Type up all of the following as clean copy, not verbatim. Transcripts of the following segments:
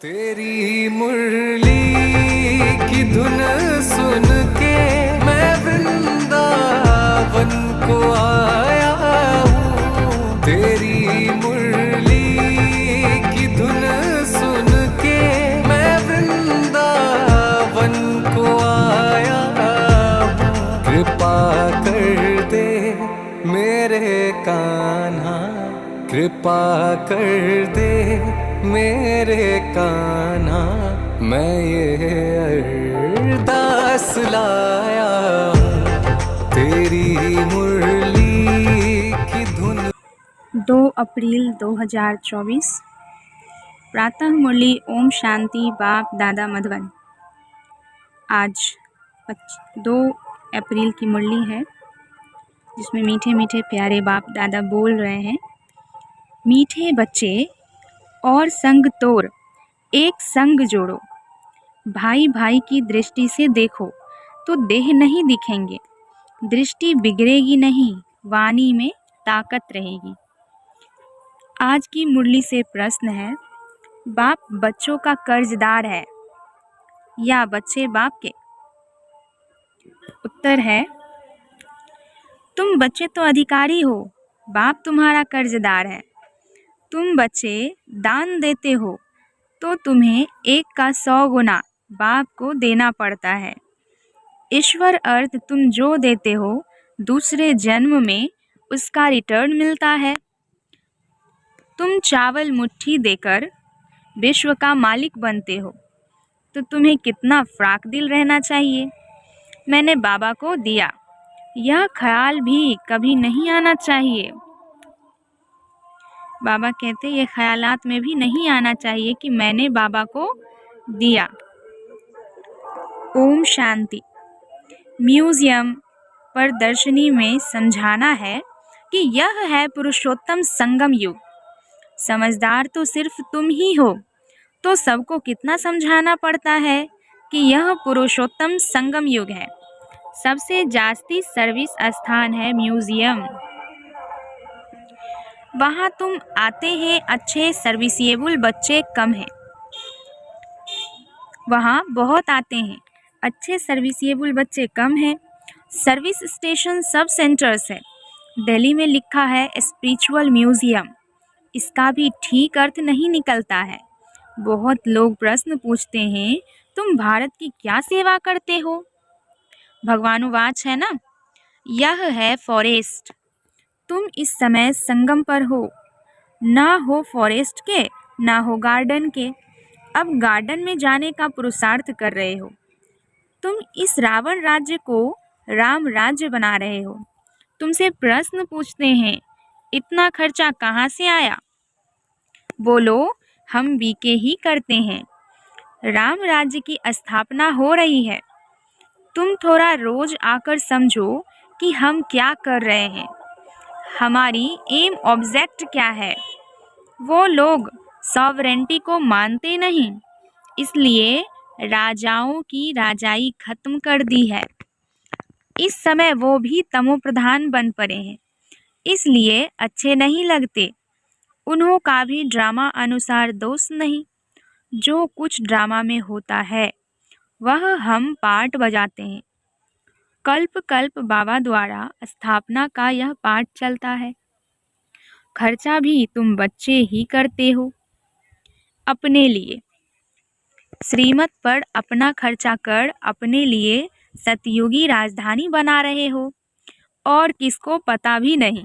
तेरी मुरली की धुन सुन के मैं वृंदावन को आया हूँ। तेरी मुरली की धुन सुन के मैं वृंदावन को आया हूँ। कृपा कर दे मेरे कान्हा, कृपा कर दे मेरे कान्हा, मैं ये अरदास लाया हूँ। तेरी मुरली की धुन। 2 अप्रैल 2024 प्रातः मुरली ओम शांति बाप दादा मधुबन। आज 2 अप्रैल की मुरली है जिसमें मीठे मीठे प्यारे बाप दादा बोल रहे हैं। मीठे बच्चे और संग तोड़ एक संग जोड़ो, भाई भाई की दृष्टि से देखो तो देह नहीं दिखेंगे, दृष्टि बिगड़ेगी नहीं, वाणी में ताकत रहेगी। आज की मुरली से प्रश्न है, बाप बच्चों का कर्जदार है या बच्चे बाप के? उत्तर है, तुम बच्चे तो अधिकारी हो, बाप तुम्हारा कर्जदार है। तुम बच्चे दान देते हो तो तुम्हें 1 का 100 गुना बाप को देना पड़ता है। ईश्वर अर्थ तुम जो देते हो दूसरे जन्म में उसका रिटर्न मिलता है। तुम चावल मुट्ठी देकर विश्व का मालिक बनते हो तो तुम्हें कितना फ्राक दिल रहना चाहिए। मैंने बाबा को दिया, यह ख्याल भी कभी नहीं आना चाहिए। बाबा कहते ये ख्यालात में भी नहीं आना चाहिए कि मैंने बाबा को दिया। ओम शांति। म्यूजियम प्रदर्शनी में समझाना है कि यह है पुरुषोत्तम संगम युग। समझदार तो सिर्फ तुम ही हो, तो सबको कितना समझाना पड़ता है कि यह पुरुषोत्तम संगम युग है। सबसे जास्ती सर्विस स्थान है म्यूजियम। वहाँ तुम आते हैं, अच्छे सर्विसिएबल बच्चे कम हैं। वहाँ बहुत आते हैं, अच्छे सर्विसिएबल बच्चे कम हैं। सर्विस स्टेशन सब सेंटर्स है। दिल्ली में लिखा है स्पिरिचुअल म्यूजियम, इसका भी ठीक अर्थ नहीं निकलता है। बहुत लोग प्रश्न पूछते हैं, तुम भारत की क्या सेवा करते हो? भगवानुवाच है ना, यह है फॉरेस्ट। तुम इस समय संगम पर हो, ना हो फॉरेस्ट के ना हो गार्डन के। अब गार्डन में जाने का पुरुषार्थ कर रहे हो। तुम इस रावण राज्य को राम राज्य बना रहे हो। तुमसे प्रश्न पूछते हैं, इतना खर्चा कहाँ से आया? बोलो, हम बीके ही करते हैं। राम राज्य की स्थापना हो रही है। तुम थोड़ा रोज आकर समझो कि हम क्या कर रहे हैं, हमारी एम ऑब्जेक्ट क्या है। वो लोग सॉवरेंटी को मानते नहीं, इसलिए राजाओं की राजाई खत्म कर दी है। इस समय वो भी तमोप्रधान बन पड़े हैं, इसलिए अच्छे नहीं लगते। उन्हों का भी ड्रामा अनुसार दोष नहीं। जो कुछ ड्रामा में होता है वह हम पार्ट बजाते हैं। कल्प कल्प बाबा द्वारा स्थापना का यह पाठ चलता है। खर्चा भी तुम बच्चे ही करते हो अपने लिए। श्रीमत पर अपना खर्चा कर अपने लिए सतयुगी राजधानी बना रहे हो और किसको पता भी नहीं।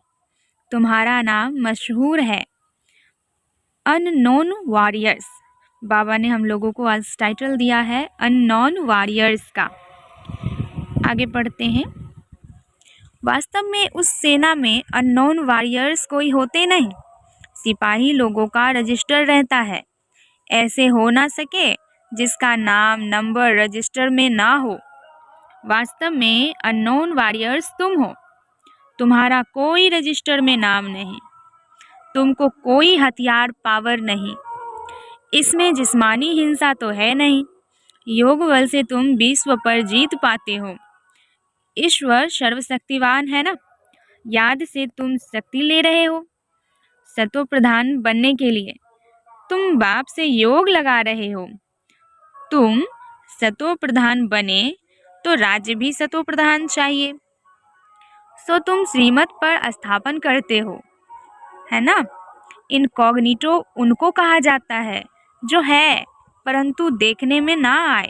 तुम्हारा नाम मशहूर है, अननोन वॉरियर्स। बाबा ने हम लोगों को आज टाइटल दिया है अननोन वॉरियर्स का। आगे पढ़ते हैं। वास्तव में उस सेना में अननोन वॉरियर्स कोई होते नहीं। सिपाही लोगों का रजिस्टर रहता है। ऐसे हो ना सके जिसका नाम नंबर रजिस्टर में ना हो। वास्तव में अननोन वॉरियर्स तुम हो। तुम्हारा कोई रजिस्टर में नाम नहीं। तुमको कोई हथियार पावर नहीं। इसमें जिस्मानी हिंसा तो है नहीं। योग बल से तुम विश्व पर जीत पाते हो। ईश्वर सर्वशक्तिवान है ना, याद से तुम शक्ति ले रहे हो सतो प्रधान बनने के लिए। तुम बाप से योग लगा रहे हो। तुम सतो प्रधान बने तो राज्य भी सतो प्रधान चाहिए। सो तुम श्रीमत पर स्थापन करते हो, है ना। इनकॉग्निटो उनको कहा जाता है जो है परंतु देखने में ना आए,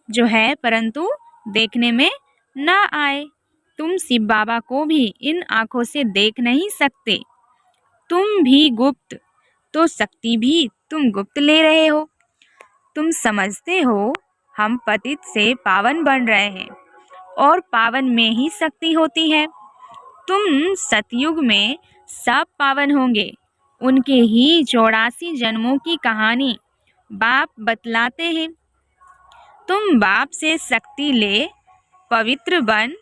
जो है परंतु देखने में ना आए। तुम शिव बाबा को भी इन आंखों से देख नहीं सकते। तुम भी गुप्त, तो शक्ति भी तुम गुप्त ले रहे हो। तुम समझते हो हम पतित से पावन बन रहे हैं और पावन में ही शक्ति होती है। तुम सतयुग में सब पावन होंगे। उनके ही 84 जन्मों की कहानी बाप बतलाते हैं। तुम बाप से शक्ति ले, पवित्र बन,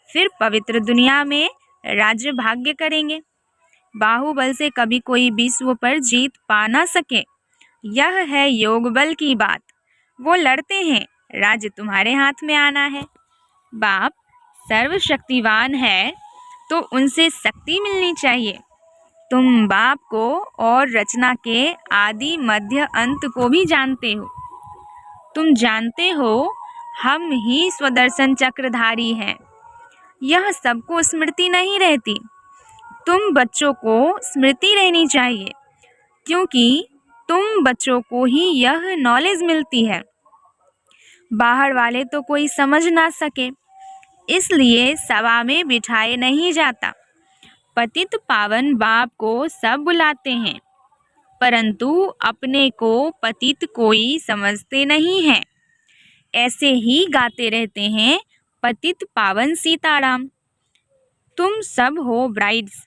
फिर पवित्र दुनिया में राज्य भाग्य करेंगे। बाहुबल से कभी कोई विश्व पर जीत पा ना सके। यह है योग बल की बात। वो लड़ते हैं, राज्य तुम्हारे हाथ में आना है। बाप सर्वशक्तिवान है तो उनसे शक्ति मिलनी चाहिए। तुम बाप को और रचना के आदि मध्य अंत को भी जानते हो। तुम जानते हो हम ही स्वदर्शन चक्रधारी हैं। यह सबको स्मृति नहीं रहती। तुम बच्चों को स्मृति रहनी चाहिए, क्योंकि तुम बच्चों को ही यह नॉलेज मिलती है। बाहर वाले तो कोई समझ ना सके, इसलिए सभा में बिठाए नहीं जाता। पतित पावन बाप को सब बुलाते हैं, परंतु अपने को पतित कोई समझते नहीं है। ऐसे ही गाते रहते हैं, पतित पावन सीताराम। तुम सब हो ब्राइड्स,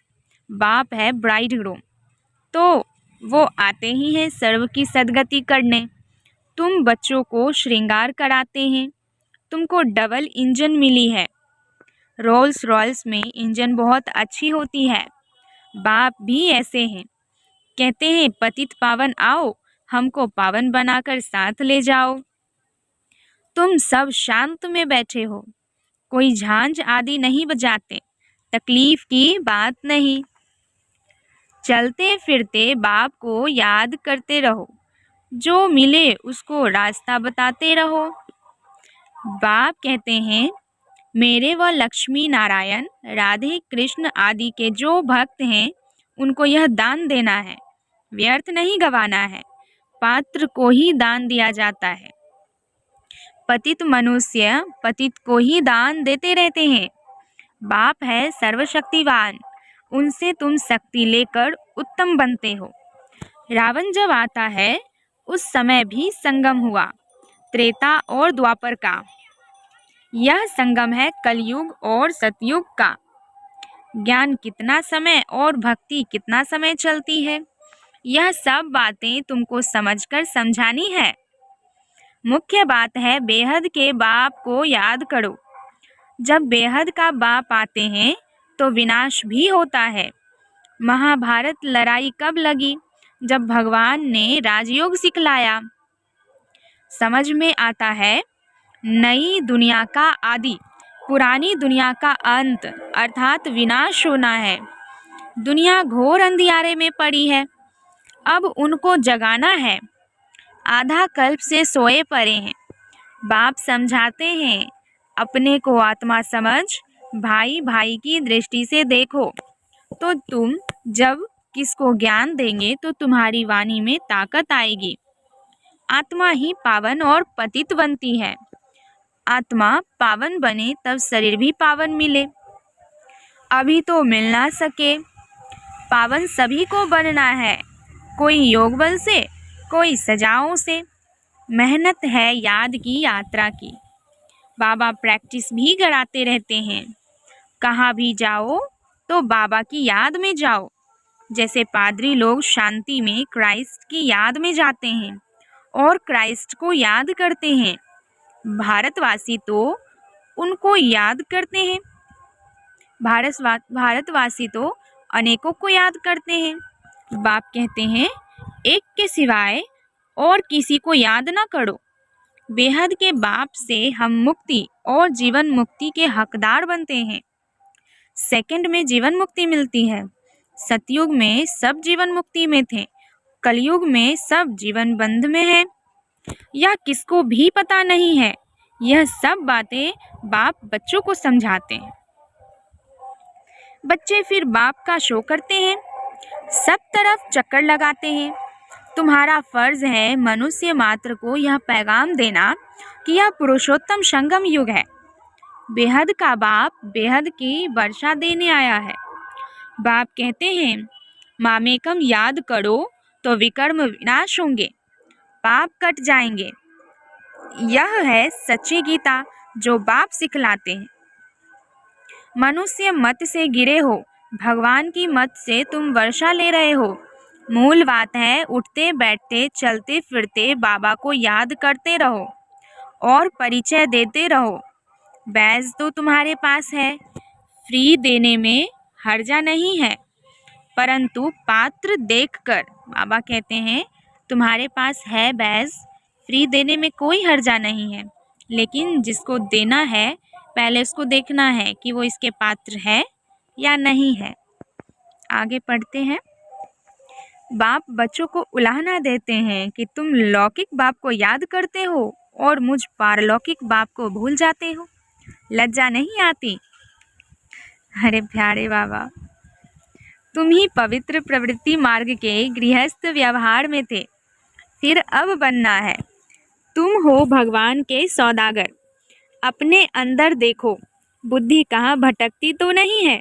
बाप है ब्राइडग्रूम, तो वो आते ही हैं सर्व की सद्गति करने। तुम बच्चों को श्रृंगार कराते हैं। तुमको डबल इंजन मिली है। रोल्स रॉयल्स में इंजन बहुत अच्छी होती है। बाप भी ऐसे हैं, कहते हैं पतित पावन आओ, हमको पावन बनाकर साथ ले जाओ। तुम सब शांत में बैठे हो, कोई झांझ आदि नहीं बजाते, तकलीफ की बात नहीं। चलते फिरते बाप को याद करते रहो, जो मिले उसको रास्ता बताते रहो। बाप कहते हैं मेरे व लक्ष्मी नारायण, राधे कृष्ण आदि के जो भक्त हैं उनको यह दान देना है, व्यर्थ नहीं गवाना है। पात्र को ही दान दिया जाता है। पतित मनुष्य पतित को ही दान देते रहते हैं। बाप है सर्वशक्तिवान, उनसे तुम शक्ति लेकर उत्तम बनते हो। रावण जब आता है उस समय भी संगम हुआ, त्रेता और द्वापर का। यह संगम है कलयुग और सतयुग का। ज्ञान कितना समय और भक्ति कितना समय चलती है, यह सब बातें तुमको समझकर समझानी है। मुख्य बात है बेहद के बाप को याद करो। जब बेहद का बाप आते हैं तो विनाश भी होता है। महाभारत लड़ाई कब लगी? जब भगवान ने राजयोग सिखलाया। समझ में आता है नई दुनिया का आदि, पुरानी दुनिया का अंत अर्थात विनाश होना है। दुनिया घोर अंधियारे में पड़ी है, अब उनको जगाना है। आधा कल्प से सोए पड़े हैं। बाप समझाते हैं अपने को आत्मा समझ, भाई भाई की दृष्टि से देखो। तो तुम जब किसको ज्ञान देंगे तो तुम्हारी वाणी में ताकत आएगी। आत्मा ही पावन और पतित बनती है। आत्मा पावन बने तब शरीर भी पावन मिले। अभी तो मिल ना सके। पावन सभी को बनना है, कोई योग बल से, कोई सजाओं से। मेहनत है याद की यात्रा की। बाबा प्रैक्टिस भी कराते रहते हैं। कहाँ भी जाओ तो बाबा की याद में जाओ। जैसे पादरी लोग शांति में क्राइस्ट की याद में जाते हैं और क्राइस्ट को याद करते हैं। भारतवासी तो उनको याद करते हैं। भारतवासी तो अनेकों को याद करते हैं। बाप कहते हैं एक के सिवाय और किसी को याद ना करो। बेहद के बाप से हम मुक्ति और जीवन मुक्ति के हकदार बनते हैं। सेकंड में जीवन मुक्ति मिलती है। सतयुग में सब जीवन मुक्ति में थे कलयुग में सब जीवन बंद में है, यह किसको भी पता नहीं है। यह सब बातें बाप बच्चों को समझाते हैं। बच्चे फिर बाप का शो करते हैं, सब तरफ चक्कर लगाते हैं। तुम्हारा फर्ज है मनुष्य मात्र को यह पैगाम देना कि यह पुरुषोत्तम संगम युग है। बेहद का बाप बेहद की वर्षा देने आया है। बाप कहते हैं, मामेकम याद करो तो विकर्म विनाश होंगे, पाप कट जाएंगे। यह है सच्ची गीता जो बाप सिखलाते हैं। मनुष्य मत से गिरे हो, भगवान की मत से तुम वर्षा ले रहे हो। मूल बात है उठते बैठते चलते फिरते बाबा को याद करते रहो और परिचय देते रहो। बैज तो तुम्हारे पास है, फ्री देने में हर्जा नहीं है, परंतु पात्र देखकर। बाबा कहते हैं तुम्हारे पास है बैज, फ्री देने में कोई हर्जा नहीं है, लेकिन जिसको देना है पहले उसको देखना है कि वो इसके पात्र है या नहीं है। आगे पढ़ते हैं। बाप बच्चों को उलाहना देते हैं कि तुम लौकिक बाप को याद करते हो और मुझ पारलौकिक बाप को भूल जाते हो, लज्जा नहीं आती? अरे प्यारे बाबा, तुम ही पवित्र प्रवृत्ति मार्ग के गृहस्थ व्यवहार में थे, फिर अब बनना है। तुम हो भगवान के सौदागर। अपने अंदर देखो, बुद्धि कहाँ भटकती तो नहीं है।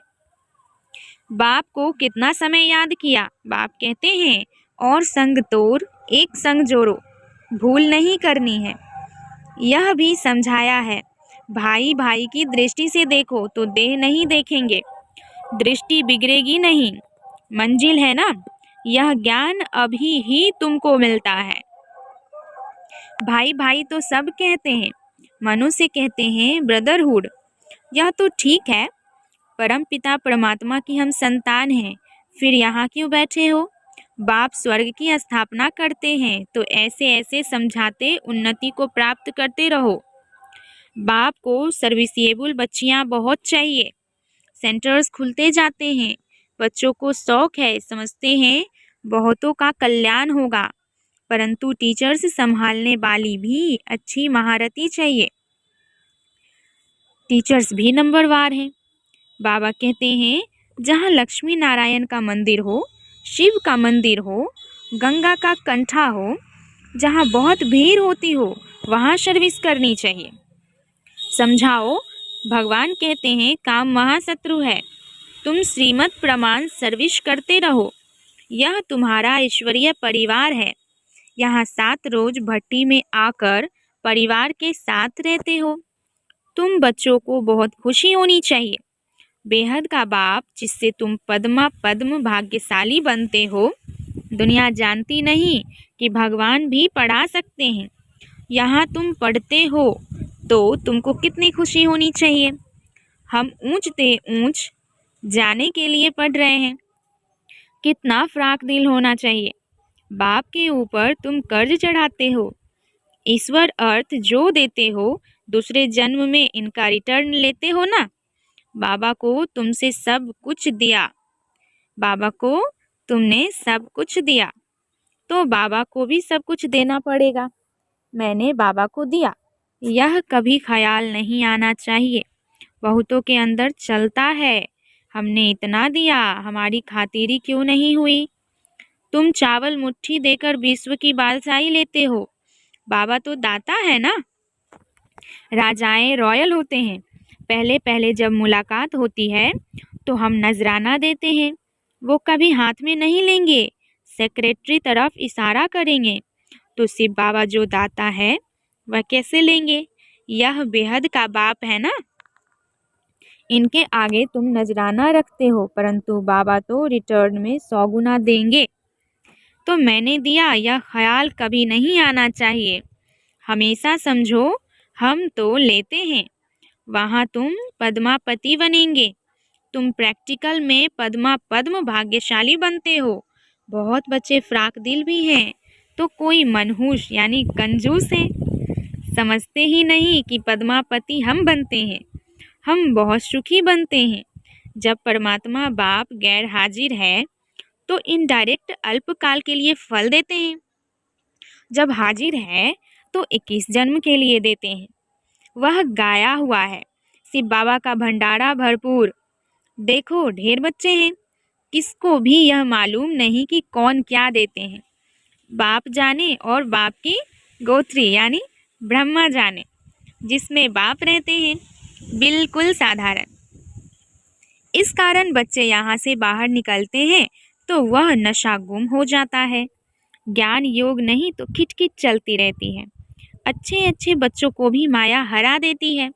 बाप को कितना समय याद किया? बाप कहते हैं और संग तोड़ एक संग जोड़ो, भूल नहीं करनी है। यह भी समझाया है, भाई भाई की दृष्टि से देखो तो देह नहीं देखेंगे, दृष्टि बिगड़ेगी नहीं। मंजिल है ना, यह ज्ञान अभी ही तुमको मिलता है। भाई भाई तो सब कहते हैं, मनुष्य कहते हैं ब्रदरहुड। यह तो ठीक है, परम पिता परमात्मा की हम संतान हैं, फिर यहाँ क्यों बैठे हो? बाप स्वर्ग की स्थापना करते हैं तो ऐसे ऐसे समझाते उन्नति को प्राप्त करते रहो। बाप को सर्विसिएबल बच्चियाँ बहुत चाहिए, सेंटर्स खुलते जाते हैं। बच्चों को शौक है, समझते हैं बहुतों का कल्याण होगा, परंतु टीचर्स संभालने वाली भी अच्छी महारती चाहिए। टीचर्स भी नंबरवार हैं। बाबा कहते हैं जहाँ लक्ष्मी नारायण का मंदिर हो, शिव का मंदिर हो, गंगा का कंठा हो, जहाँ बहुत भीड़ होती हो वहाँ सर्विस करनी चाहिए। समझाओ, भगवान कहते हैं काम महाशत्रु है, तुम श्रीमत प्रमाण सर्विस करते रहो। यह तुम्हारा ईश्वरीय परिवार है। यहाँ 7 रोज भट्टी में आकर परिवार के साथ रहते हो। तुम बच्चों को बहुत खुशी होनी चाहिए। बेहद का बाप जिससे तुम पद्म भाग्यशाली बनते हो। दुनिया जानती नहीं कि भगवान भी पढ़ा सकते हैं। यहाँ तुम पढ़ते हो तो तुमको कितनी खुशी होनी चाहिए। हम ऊंच ते ऊंच जाने के लिए पढ़ रहे हैं, कितना फ्राक दिल होना चाहिए। बाप के ऊपर तुम कर्ज चढ़ाते हो। ईश्वर अर्थ जो देते हो दूसरे जन्म में इनका रिटर्न लेते हो ना। बाबा को तुमसे सब कुछ दिया, बाबा को तुमने सब कुछ दिया तो बाबा को भी सब कुछ देना पड़ेगा। मैंने बाबा को दिया, यह कभी ख्याल नहीं आना चाहिए। बहुतों के अंदर चलता है, हमने इतना दिया, हमारी खातिरी क्यों नहीं हुई। तुम चावल मुट्ठी देकर विश्व की बादशाही लेते हो। बाबा तो दाता है ना। राजाएं रॉयल होते हैं। पहले पहले जब मुलाकात होती है तो हम नजराना देते हैं, वो कभी हाथ में नहीं लेंगे, सेक्रेटरी तरफ इशारा करेंगे। तो शिव बाबा जो दाता है वह कैसे लेंगे? यह बेहद का बाप है ना। इनके आगे तुम नजराना रखते हो, परंतु बाबा तो रिटर्न में 100 गुना देंगे। तो मैंने दिया यह ख्याल कभी नहीं आना चाहिए। हमेशा समझो हम तो लेते हैं, वहाँ तुम पद्मापति बनेंगे। तुम प्रैक्टिकल में पद्म भाग्यशाली बनते हो। बहुत बच्चे फ्राक दिल भी हैं तो कोई मनहूस यानी कंजूस है, समझते ही नहीं कि पद्मापति हम बनते हैं। हम बहुत सुखी बनते हैं। जब परमात्मा बाप गैर हाजिर है तो इनडायरेक्ट अल्पकाल के लिए फल देते हैं। जब हाजिर है तो 21 जन्म के लिए देते हैं। वह गाया हुआ है, शिव बाबा का भंडारा भरपूर। देखो ढेर बच्चे हैं, किसको भी यह मालूम नहीं कि कौन क्या देते हैं। बाप जाने और बाप की गोत्री यानी ब्रह्मा जाने, जिसमें बाप रहते हैं, बिल्कुल साधारण। इस कारण बच्चे यहाँ से बाहर निकलते हैं तो वह नशा गुम हो जाता है। ज्ञान योग नहीं तो खिटखिट चलती रहती है। अच्छे अच्छे बच्चों को भी माया हरा देती है,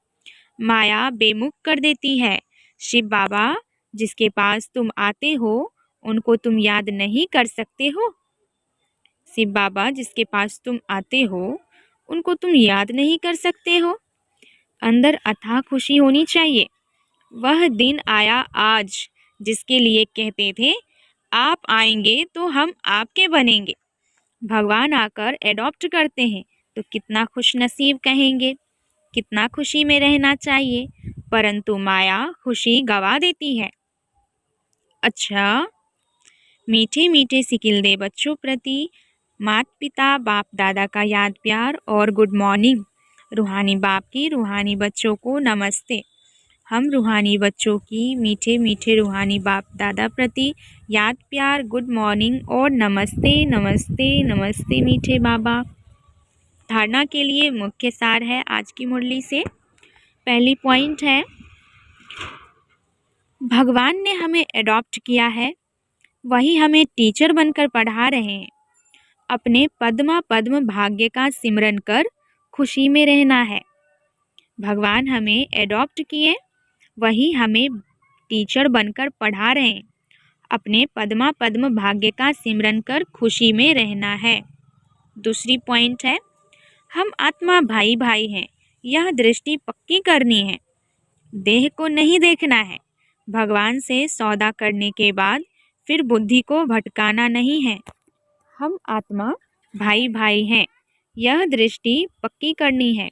माया बेमुख कर देती है। शिव बाबा जिसके पास तुम आते हो उनको तुम याद नहीं कर सकते हो? शिव बाबा जिसके पास तुम आते हो उनको तुम याद नहीं कर सकते हो? अंदर अथाह खुशी होनी चाहिए। वह दिन आया आज जिसके लिए कहते थे आप आएंगे तो हम आपके बनेंगे। भगवान आकर एडॉप्ट करते हैं तो कितना खुशनसीब कहेंगे, कितना खुशी में रहना चाहिए, परंतु माया खुशी गवा देती है। अच्छा, मीठे मीठे सिकिल दे बच्चों प्रति माता पिता बाप दादा का याद प्यार और गुड मॉर्निंग। रूहानी बाप की रूहानी बच्चों को नमस्ते। हम रूहानी बच्चों की मीठे मीठे रूहानी बाप दादा प्रति याद प्यार, गुड मॉर्निंग और नमस्ते नमस्ते नमस्ते मीठे बाबा। धारणा के लिए मुख्य सार है आज की मुरली से। पहली पॉइंट है, भगवान ने हमें एडॉप्ट किया है, वही हमें टीचर बनकर पढ़ा रहे हैं। अपने पद्म भाग्य का सिमरन कर खुशी में रहना है। भगवान हमें एडॉप्ट किए, वही हमें टीचर बनकर पढ़ा रहे हैं। अपने पद्म भाग्य का सिमरन कर खुशी में रहना है। दूसरी पॉइंट है, हम आत्मा भाई भाई हैं, यह दृष्टि पक्की करनी है। देह को नहीं देखना है। भगवान से सौदा करने के बाद फिर बुद्धि को भटकाना नहीं है। हम आत्मा भाई भाई हैं, यह दृष्टि पक्की करनी है।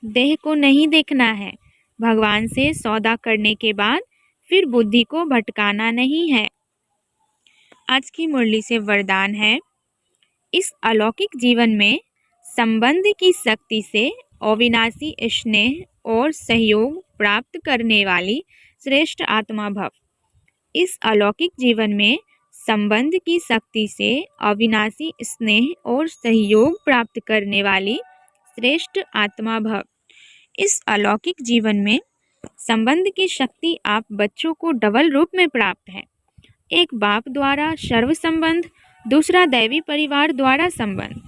देह को नहीं देखना है। भगवान से सौदा करने के बाद फिर बुद्धि को भटकाना नहीं है। आज की मुरली से वरदान है, इस अलौकिक जीवन में संबंध की शक्ति से अविनाशी स्नेह और सहयोग प्राप्त करने वाली श्रेष्ठ आत्मा भव। इस अलौकिक जीवन में संबंध की शक्ति से अविनाशी स्नेह और सहयोग प्राप्त करने वाली श्रेष्ठ आत्मा भव। इस अलौकिक जीवन में संबंध की शक्ति आप बच्चों को डबल रूप में प्राप्त है। एक बाप द्वारा सर्व संबंध, दूसरा दैवी परिवार द्वारा संबंध।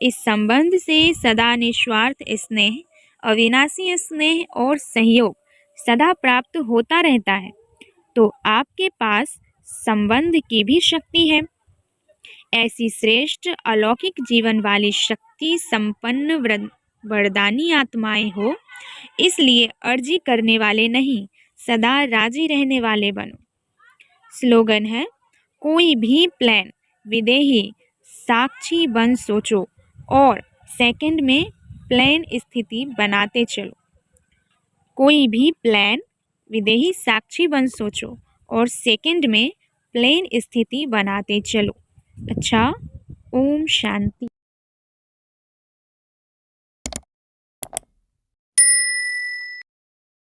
इस संबंध से सदा निस्वार्थ स्नेह, अविनाशी स्नेह और सहयोग सदा प्राप्त होता रहता है। तो आपके पास संबंध की भी शक्ति है। ऐसी श्रेष्ठ अलौकिक जीवन वाली शक्ति संपन्न वरदानी आत्माएं हो, इसलिए अर्जी करने वाले नहीं, सदा राजी रहने वाले बनो। स्लोगन है, कोई भी प्लान विदेही साक्षी बन सोचो और सेकंड में प्लान स्थिति बनाते चलो। कोई भी प्लान विदेही साक्षी बन सोचो और सेकंड में प्लेन स्थिति बनाते चलो। अच्छा, ओम शांति।